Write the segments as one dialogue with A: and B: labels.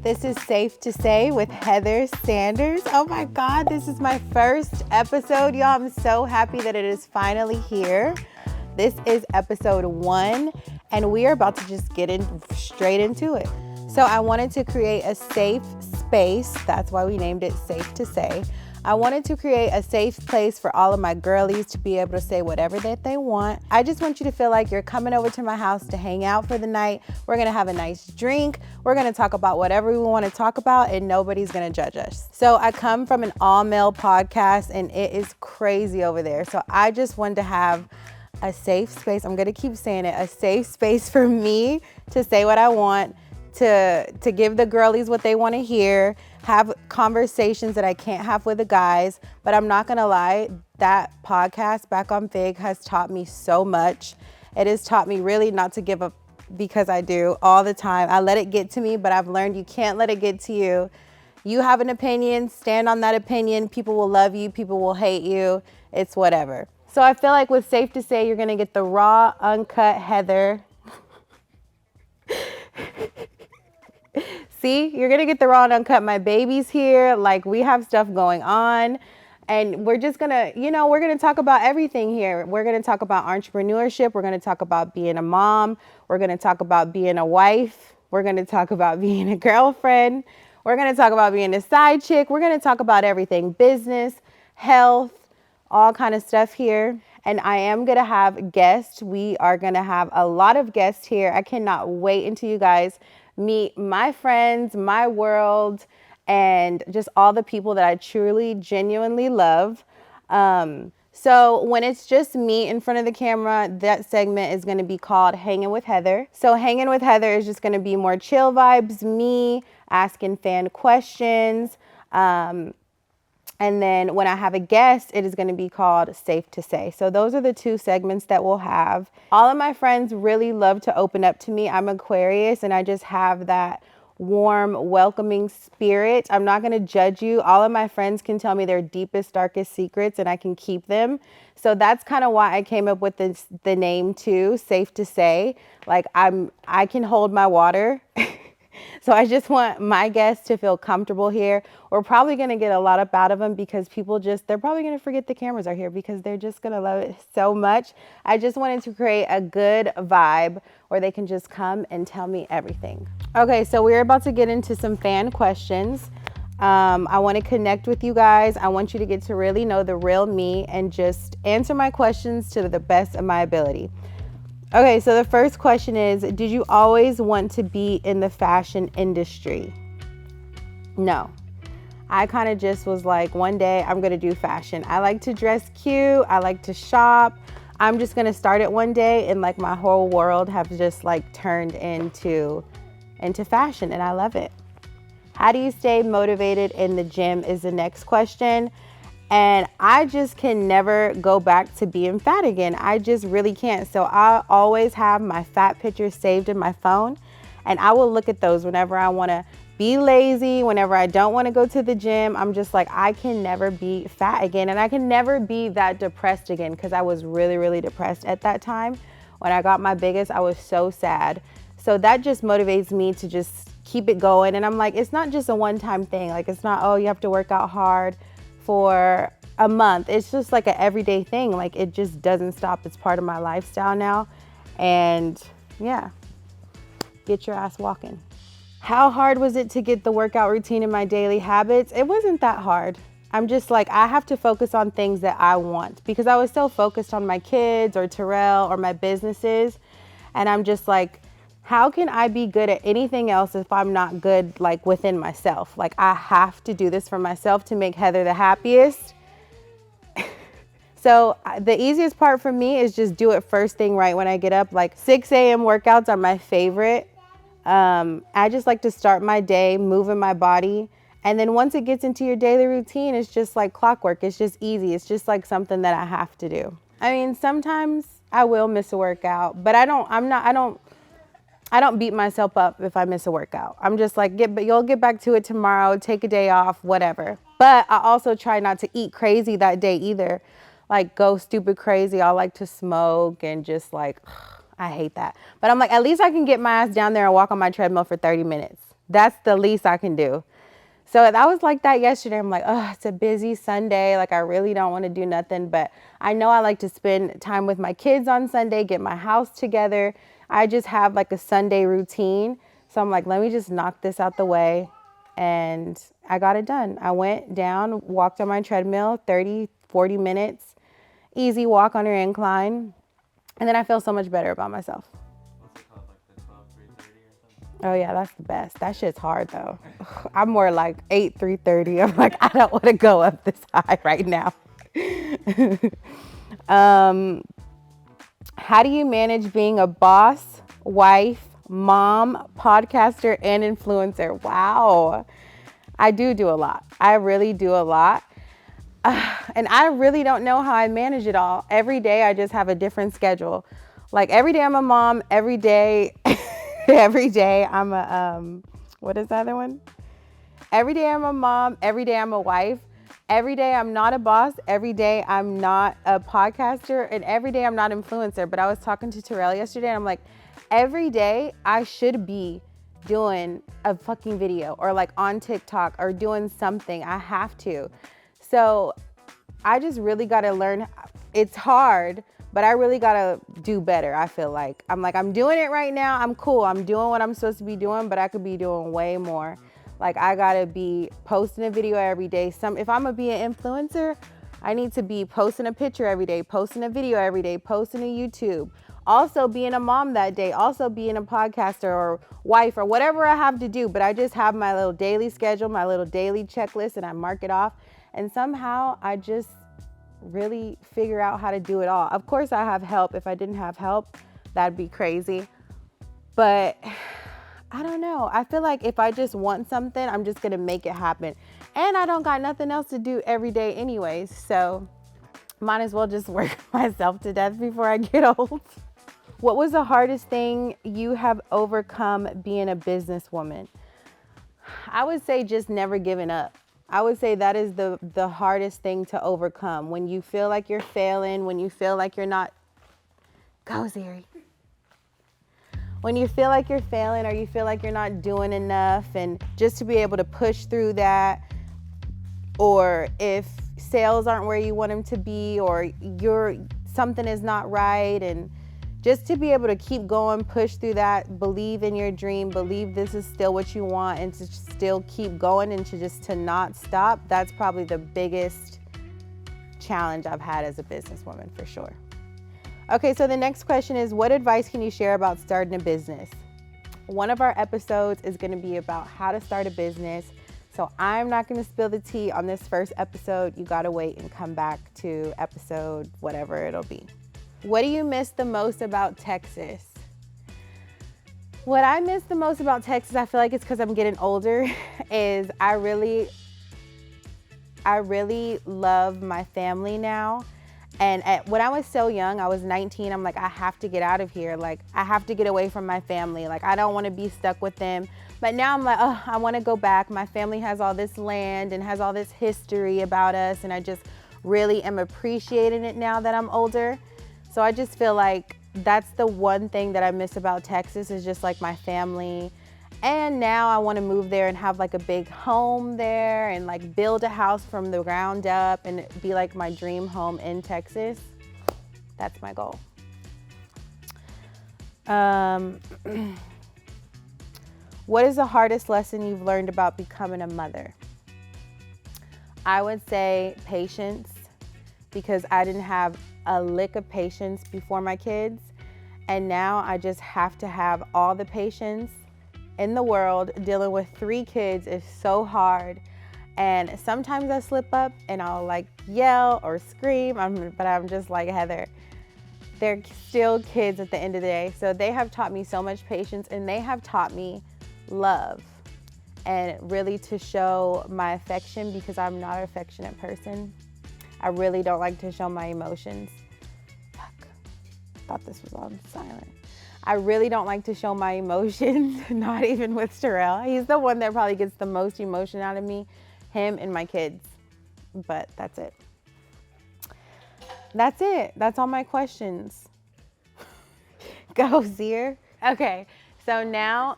A: This is Safe to Say with Heather Sanders. Oh my God, this is my first episode, y'all. I'm so happy that it is finally here. This is episode 1, and we are about to just get straight into it. So I wanted to create a safe space. That's why we named it Safe to Say. I wanted to create a safe place for all of my girlies to be able to say whatever that they want. I just want you to feel like you're coming over to my house to hang out for the night. We're gonna have a nice drink. We're gonna talk about whatever we wanna talk about, and nobody's gonna judge us. So I come from an all-male podcast, and it is crazy over there. So I just wanted to have a safe space. I'm gonna keep saying it, a safe space for me to say what I want, to give the girlies what they want to hear, have conversations that I can't have with the guys. But I'm not gonna lie, that podcast back on Fig has taught me so much. It has taught me really not to give up, because I do all the time. I let it get to me, but I've learned you can't let it get to you. You have an opinion, stand on that opinion. People will love you, people will hate you. It's whatever. So I feel like with Safe to Say, you're gonna get the raw, uncut Heather. See, you're gonna get the raw and uncut. My baby's here, like we have stuff going on, and we're just gonna, we're gonna talk about everything here. We're gonna talk about entrepreneurship. We're gonna talk about being a mom. We're gonna talk about being a wife. We're gonna talk about being a girlfriend. We're gonna talk about being a side chick. We're gonna talk about everything, business, health, all kind of stuff here. And I am gonna have guests. We are gonna have a lot of guests here. I cannot wait until you guys meet my friends, my world, and just all the people that I truly, genuinely love. So when it's just me in front of the camera, that segment is going to be called Hanging with Heather. So Hanging with Heather is just going to be more chill vibes, me asking fan questions. And then when I have a guest, it is going to be called Safe to Say. So those are the 2 segments that we'll have. All of my friends really love to open up to me. I'm Aquarius, and I just have that warm, welcoming spirit. I'm not going to judge you. All of my friends can tell me their deepest, darkest secrets, and I can keep them. So that's kind of why I came up with the name too, Safe to Say. Like I can hold my water. So I just want my guests to feel comfortable here. We're probably going to get a lot up out of them, because people they're probably going to forget the cameras are here, because they're just going to love it so much. I just wanted to create a good vibe where they can just come and tell me everything. Okay, so we're about to get into some fan questions. I want to connect with you guys. I want you to get to really know the real me and just answer my questions to the best of my ability. Okay, so the first question is, did you always want to be in the fashion industry? No. I kind of just was like, one day I'm going to do fashion. I like to dress cute. I like to shop. I'm just going to start it one day, and like my whole world have just like turned into fashion, and I love it. How do you stay motivated in the gym is the next question. And I just can never go back to being fat again. I just really can't. So I always have my fat pictures saved in my phone, and I will look at those whenever I want to be lazy, whenever I don't want to go to the gym. I'm just like, I can never be fat again, and I can never be that depressed again, because I was really, really depressed at that time. When I got my biggest, I was so sad. So that just motivates me to just keep it going. And I'm like, it's not just a one-time thing. Like, it's not, oh, you have to work out hard for a month. It's just like an everyday thing. Like, it just doesn't stop. It's part of my lifestyle now. And yeah, get your ass walking. How hard was it to get the workout routine in my daily habits? It wasn't that hard. I'm just like, I have to focus on things that I want, because I was so focused on my kids or Terrell or my businesses. And I'm just like, how can I be good at anything else if I'm not good, like, within myself? Like, I have to do this for myself to make Heather the happiest. So the easiest part for me is just do it first thing right when I get up. Like 6 a.m. workouts are my favorite. I just like to start my day moving my body. And then once it gets into your daily routine, it's just like clockwork. It's just easy. It's just like something that I have to do. I mean, sometimes I will miss a workout, but I don't beat myself up if I miss a workout. I'm just like, you'll get back to it tomorrow, take a day off, whatever. But I also try not to eat crazy that day either. Like, go stupid crazy. I like to smoke and just like, I hate that. But I'm like, at least I can get my ass down there and walk on my treadmill for 30 minutes. That's the least I can do. So I was like that yesterday. I'm like, oh, it's a busy Sunday. Like, I really don't want to do nothing. But I know I like to spend time with my kids on Sunday, get my house together. I just have like a Sunday routine. So I'm like, let me just knock this out the way. And I got it done. I went down, walked on my treadmill, 30, 40 minutes, easy walk on your incline. And then I feel so much better about myself.
B: What's it called, like the 12, 3:30 or something?
A: Oh yeah, that's the best. That shit's hard though. I'm more like 8, 3:30. I'm like, I don't want to go up this high right now. How do you manage being a boss, wife, mom, podcaster, and influencer? Wow. I do a lot. I really do a lot. And I really don't know how I manage it all. Every day I just have a different schedule. Like every day I'm a mom, every day, every day I'm a, what is the other one? Every day I'm a mom, every day I'm a wife, every day I'm not a boss, every day I'm not a podcaster, and every day I'm not influencer. But I was talking to Terrell yesterday and I'm like, every day I should be doing a fucking video or like on TikTok or doing something. I have to. So I just really got to learn. It's hard, but I really got to do better. I feel like I'm doing it right now. I'm cool. I'm doing what I'm supposed to be doing, but I could be doing way more. Like I got to be posting a video every day. If I'm going to be an influencer, I need to be posting a picture every day, posting a video every day, posting a YouTube. Also being a mom that day, also being a podcaster or wife or whatever I have to do. But I just have my little daily schedule, my little daily checklist, and I mark it off. And somehow I just really figure out how to do it all. Of course, I have help. If I didn't have help, that'd be crazy. But I don't know. I feel like if I just want something, I'm just going to make it happen. And I don't got nothing else to do every day anyways. So might as well just work myself to death before I get old. What was the hardest thing you have overcome being a businesswoman? I would say just never giving up. I would say that is the hardest thing to overcome. When you feel like you're failing, when you feel like you're not, go Ziri. When you feel like you're failing or you feel like you're not doing enough, and just to be able to push through that, or if sales aren't where you want them to be, or something is not right, and just to be able to keep going, push through that, believe in your dream, believe this is still what you want, and to still keep going and to not stop. That's probably the biggest challenge I've had as a businesswoman for sure. Okay, so the next question is, what advice can you share about starting a business? One of our episodes is going to be about how to start a business. So I'm not going to spill the tea on this first episode. You got to wait and come back to episode whatever it'll be. What do you miss the most about Texas? What I miss the most about Texas, I feel like it's because I'm getting older, is I really love my family now. And when I was so young, I was 19, I'm like, I have to get out of here. Like, I have to get away from my family. Like, I don't want to be stuck with them. But now I'm like, oh, I want to go back. My family has all this land and has all this history about us. And I just really am appreciating it now that I'm older. So I just feel like that's the one thing that I miss about Texas, is just like my family. And now I want to move there and have like a big home there and like build a house from the ground up and be like my dream home in Texas. That's my goal. What is the hardest lesson you've learned about becoming a mother? I would say patience, because I didn't have a lick of patience before my kids. And now I just have to have all the patience in the world. Dealing with 3 kids is so hard. And sometimes I slip up and I'll like yell or scream, but I'm just like, Heather, they're still kids at the end of the day. So they have taught me so much patience, and they have taught me love and really to show my affection, because I'm not an affectionate person. I really don't like to show my emotions. Fuck, thought this was on silent. I really don't like to show my emotions, not even with Terrell. He's the one that probably gets the most emotion out of me, him and my kids. But that's it. That's it. That's all my questions. Go, Zier. Okay, so now.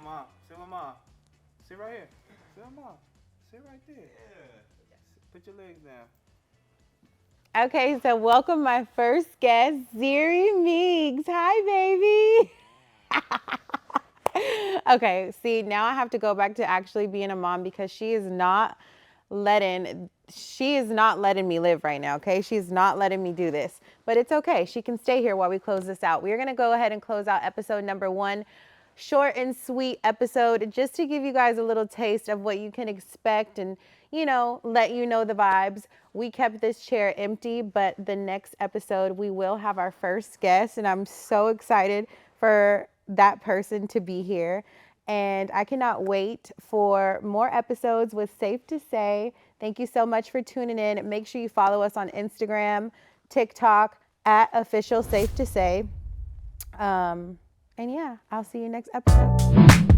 C: mom. Sit with mom. Sit right here. Sit with mom. Sit right there. Put your legs down.
A: Okay, so welcome my first guest, Ziri Meeks. Hi, baby. Okay, see, now I have to go back to actually being a mom because she is not letting me live right now, okay? She's not letting me do this. But it's okay. She can stay here while we close this out. We're going to go ahead and close out episode number 1. Short and sweet episode just to give you guys a little taste of what you can expect and, let you know the vibes. We kept this chair empty, but the next episode we will have our first guest, and I'm so excited for that person to be here. And I cannot wait for more episodes with Safe to Say. Thank you so much for tuning in. Make sure you follow us on Instagram, TikTok at official Safe to Say. And yeah, I'll see you next episode.